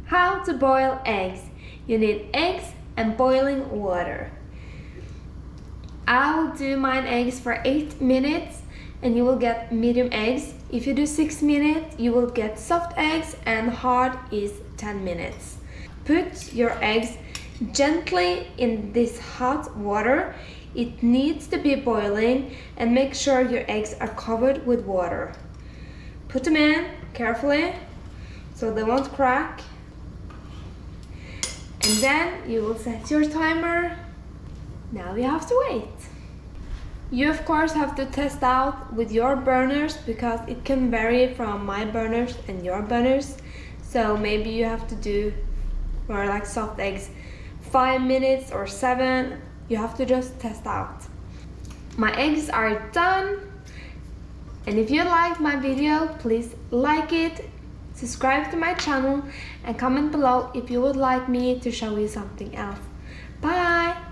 How to boil eggs. You need eggs and boiling water. I'll do mine eggs for 8 minutes and you will get medium eggs. If you do 6 minutes, you will get soft eggs, and hard is 10 minutes. Put your eggs gently in this hot water. It needs to be boiling, and make sure your eggs are covered with water. Put them in carefully so they won't crack. And then you will set your timer. Now you have to wait. You of course have to test out with your burners because it can vary from my burners and your burners. So maybe you have to do more like soft eggs 5 minutes or 7. You have to just test out. My eggs are done. And if you liked my video, please like it, subscribe to my channel, and comment below if you would like me to show you something else. Bye!